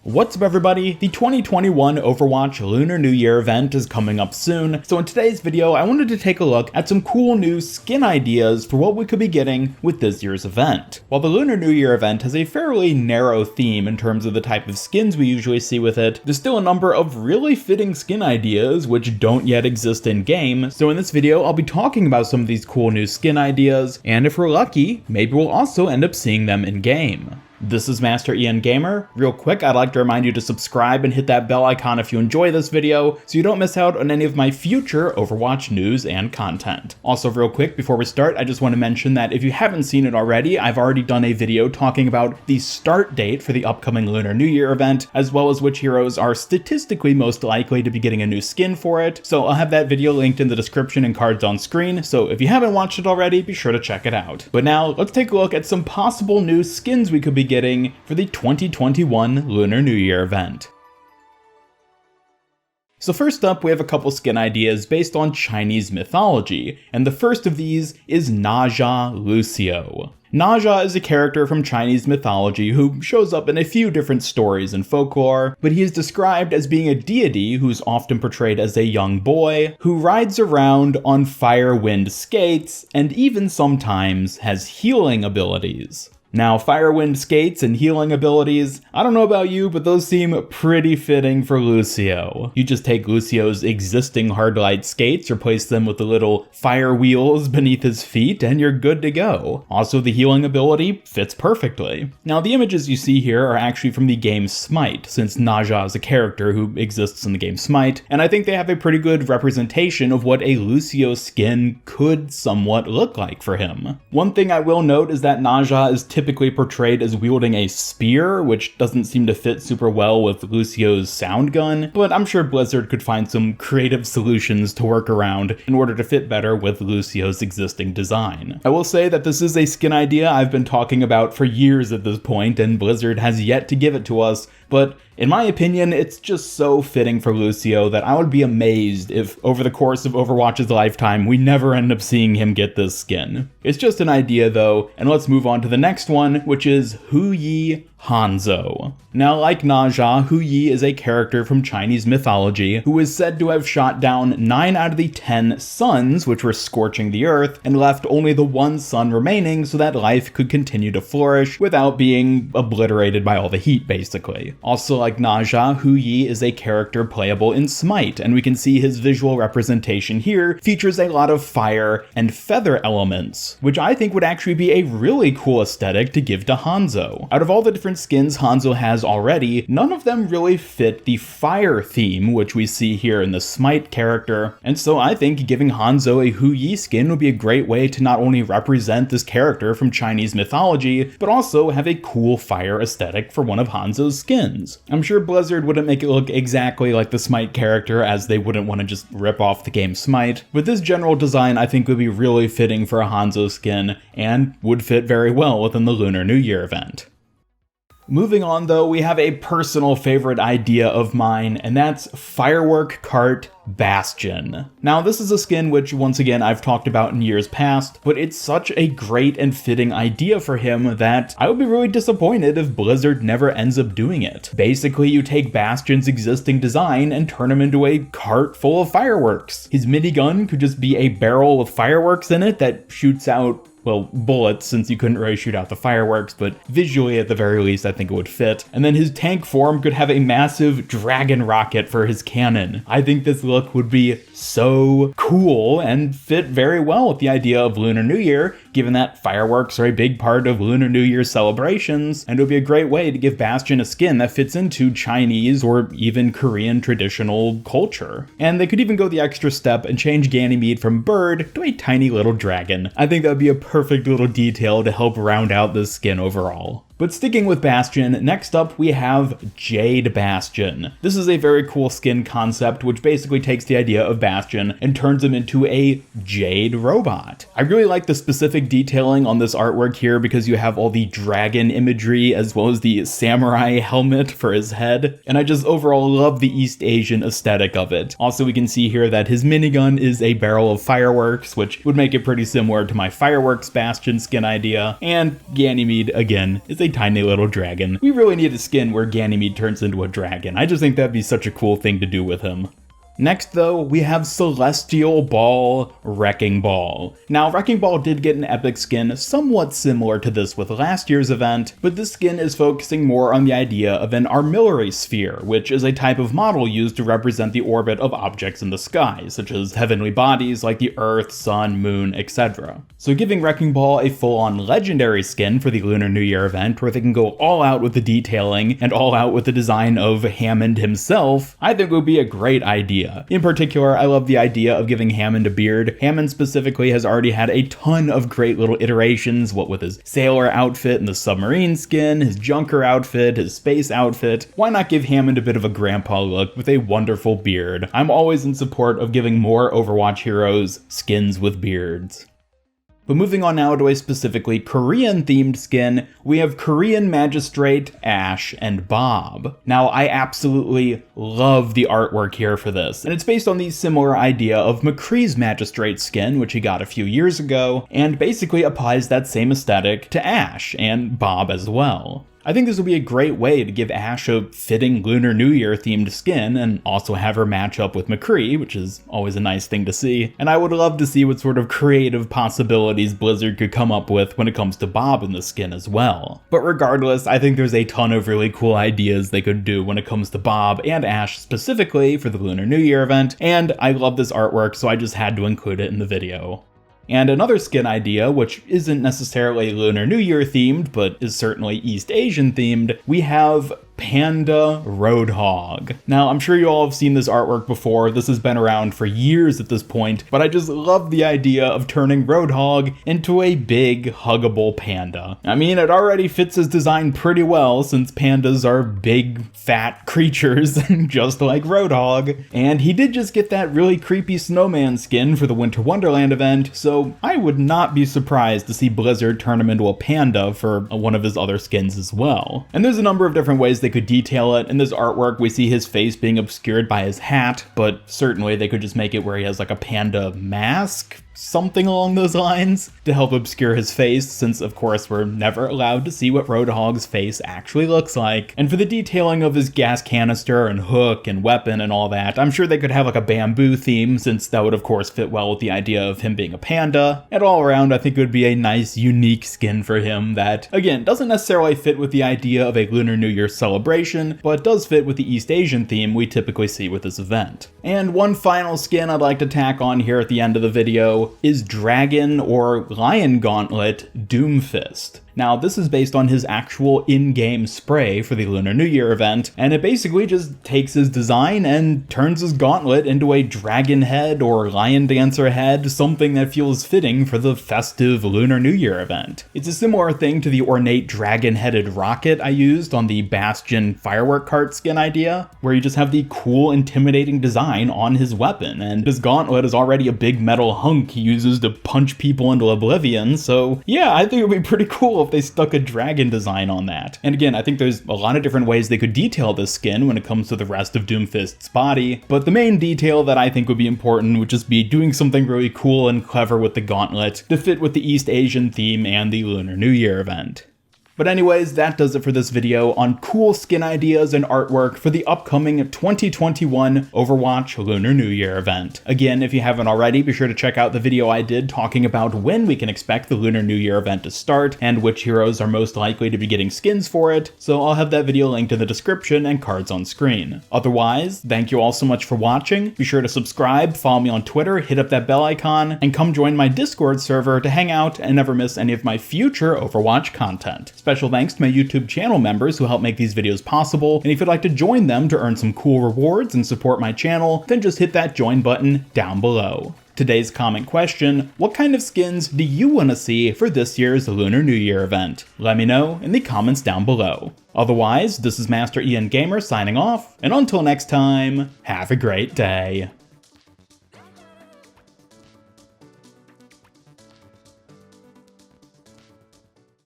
What's up everybody? The 2021 Overwatch Lunar New Year event is coming up soon, so in today's video I wanted to take a look at some cool new skin ideas for what we could be getting with this year's event. While the Lunar New Year event has a fairly narrow theme in terms of the type of skins we usually see with it, there's still a number of really fitting skin ideas which don't yet exist in game, so in this video I'll be talking about some of these cool new skin ideas, and if we're lucky, maybe we'll also end up seeing them in game. This is Master Ian Gamer. Real quick, I'd like to remind you to subscribe and hit that bell icon if you enjoy this video, so you don't miss out on any of my future Overwatch news and content. Also, real quick, before we start, I just want to mention that if you haven't seen it already, I've already done a video talking about the start date for the upcoming Lunar New Year event, as well as which heroes are statistically most likely to be getting a new skin for it, so I'll have that video linked in the description and cards on screen, so if you haven't watched it already, be sure to check it out. But now, let's take a look at some possible new skins we could be getting for the 2021 Lunar New Year event. So first up, we have a couple skin ideas based on Chinese mythology, and the first of these is Naja Lucio. Naja is a character from Chinese mythology who shows up in a few different stories and folklore, but he is described as being a deity who's often portrayed as a young boy who rides around on fire wind skates and even sometimes has healing abilities. Now, fire wind skates and healing abilities, I don't know about you, but those seem pretty fitting for Lucio. You just take Lucio's existing hard light skates, replace them with the little fire wheels beneath his feet, and you're good to go. Also, the healing ability fits perfectly. Now, the images you see here are actually from the game Smite, since Naja is a character who exists in the game Smite, and I think they have a pretty good representation of what a Lucio skin could somewhat look like for him. One thing I will note is that Naja is typically portrayed as wielding a spear, which doesn't seem to fit super well with Lucio's sound gun, but I'm sure Blizzard could find some creative solutions to work around in order to fit better with Lucio's existing design. I will say that this is a skin idea I've been talking about for years at this point, and Blizzard has yet to give it to us, but in my opinion, it's just so fitting for Lucio that I would be amazed if, over the course of Overwatch's lifetime, we never end up seeing him get this skin. It's just an idea though, and let's move on to the next one, which is Hu Yi Hanzo. Now, like Naja, Hu Yi is a character from Chinese mythology who is said to have shot down 9 out of the 10 suns which were scorching the earth and left only the one sun remaining so that life could continue to flourish without being obliterated by all the heat, basically. Also, like Naja, Hu Yi is a character playable in Smite, and we can see his visual representation here features a lot of fire and feather elements, which I think would actually be a really cool aesthetic to give to Hanzo. Out of all the different skins Hanzo has already, none of them really fit the fire theme which we see here in the Smite character, and so I think giving Hanzo a Hu Yi skin would be a great way to not only represent this character from Chinese mythology, but also have a cool fire aesthetic for one of Hanzo's skins. I'm sure Blizzard wouldn't make it look exactly like the Smite character, as they wouldn't want to just rip off the game Smite, but this general design I think would be really fitting for a Hanzo skin, and would fit very well within the Lunar New Year event. Moving on though, we have a personal favorite idea of mine, and that's Firework Cart Bastion. Now, this is a skin which, once again, I've talked about in years past, but it's such a great and fitting idea for him that I would be really disappointed if Blizzard never ends up doing it. Basically, you take Bastion's existing design and turn him into a cart full of fireworks. His minigun could just be a barrel with fireworks in it that shoots out, well, bullets, since you couldn't really shoot out the fireworks, but visually at the very least I think it would fit. And then his tank form could have a massive dragon rocket for his cannon. I think this look would be so cool and fit very well with the idea of Lunar New Year, given that fireworks are a big part of Lunar New Year celebrations, and it would be a great way to give Bastion a skin that fits into Chinese or even Korean traditional culture. And they could even go the extra step and change Ganymede from bird to a tiny little dragon. I think that would be a perfect little detail to help round out this skin overall. But sticking with Bastion, next up we have Jade Bastion. This is a very cool skin concept which basically takes the idea of Bastion and turns him into a jade robot. I really like the specific detailing on this artwork here because you have all the dragon imagery as well as the samurai helmet for his head, and I just overall love the East Asian aesthetic of it. Also, we can see here that his minigun is a barrel of fireworks, which would make it pretty similar to my Fireworks Bastion skin idea, and Ganymede, again, is a a tiny little dragon. We really need a skin where Ganymede turns into a dragon. I just think that'd be such a cool thing to do with him. Next though, we have Celestial Ball Wrecking Ball. Now, Wrecking Ball did get an epic skin somewhat similar to this with last year's event, but this skin is focusing more on the idea of an armillary sphere, which is a type of model used to represent the orbit of objects in the sky, such as heavenly bodies like the Earth, Sun, Moon, etc. So giving Wrecking Ball a full-on legendary skin for the Lunar New Year event, where they can go all out with the detailing and all out with the design of Hammond himself, I think would be a great idea. In particular, I love the idea of giving Hammond a beard. Hammond specifically has already had a ton of great little iterations, what with his sailor outfit and the submarine skin, his junker outfit, his space outfit. Why not give Hammond a bit of a grandpa look with a wonderful beard? I'm always in support of giving more Overwatch heroes skins with beards. But moving on now to a specifically Korean-themed skin, we have Korean Magistrate, Ash, and Bob. Now, I absolutely love the artwork here for this, and it's based on the similar idea of McCree's Magistrate skin, which he got a few years ago, and basically applies that same aesthetic to Ash, and Bob as well. I think this would be a great way to give Ash a fitting Lunar New Year themed skin and also have her match up with McCree, which is always a nice thing to see. And I would love to see what sort of creative possibilities Blizzard could come up with when it comes to Bob in the skin as well. But regardless, I think there's a ton of really cool ideas they could do when it comes to Bob and Ash specifically for the Lunar New Year event, and I love this artwork, so I just had to include it in the video. And another skin idea, which isn't necessarily Lunar New Year themed, but is certainly East Asian themed, we have Panda Roadhog. Now, I'm sure you all have seen this artwork before. This has been around for years at this point, but I just love the idea of turning Roadhog into a big, huggable panda. I mean, it already fits his design pretty well since pandas are big, fat creatures, just like Roadhog. And he did just get that really creepy snowman skin for the Winter Wonderland event, so I would not be surprised to see Blizzard turn him into a panda for one of his other skins as well. And there's a number of different ways they could detail it. In this artwork, we see his face being obscured by his hat, but certainly they could just make it where he has like a panda mask, something along those lines, to help obscure his face, since of course we're never allowed to see what Roadhog's face actually looks like. And for the detailing of his gas canister and hook and weapon and all that, I'm sure they could have like a bamboo theme, since that would of course fit well with the idea of him being a panda. And all around, I think it would be a nice, unique skin for him that, again, doesn't necessarily fit with the idea of a Lunar New Year celebration, but does fit with the East Asian theme we typically see with this event. And one final skin I'd like to tack on here at the end of the video is Dragon or Lion Gauntlet Doomfist. Now, this is based on his actual in-game spray for the Lunar New Year event, and it basically just takes his design and turns his gauntlet into a dragon head or lion dancer head, something that feels fitting for the festive Lunar New Year event. It's a similar thing to the ornate dragon-headed rocket I used on the Bastion firework cart skin idea, where you just have the cool, intimidating design on his weapon, and his gauntlet is already a big metal hunk he uses to punch people into oblivion, so yeah, I think it would be pretty cool if they stuck a dragon design on that. And again, I think there's a lot of different ways they could detail this skin when it comes to the rest of Doomfist's body, but the main detail that I think would be important would just be doing something really cool and clever with the gauntlet to fit with the East Asian theme and the Lunar New Year event. But anyways, that does it for this video on cool skin ideas and artwork for the upcoming 2021 Overwatch Lunar New Year event. Again, if you haven't already, be sure to check out the video I did talking about when we can expect the Lunar New Year event to start and which heroes are most likely to be getting skins for it, so I'll have that video linked in the description and cards on screen. Otherwise, thank you all so much for watching. Be sure to subscribe, follow me on Twitter, hit up that bell icon, and come join my Discord server to hang out and never miss any of my future Overwatch content. Special thanks to my YouTube channel members who help make these videos possible, and if you'd like to join them to earn some cool rewards and support my channel, then just hit that join button down below. Today's comment question: what kind of skins do you want to see for this year's Lunar New Year event? Let me know in the comments down below. Otherwise, this is Master Ian Gamer signing off, and until next time, have a great day.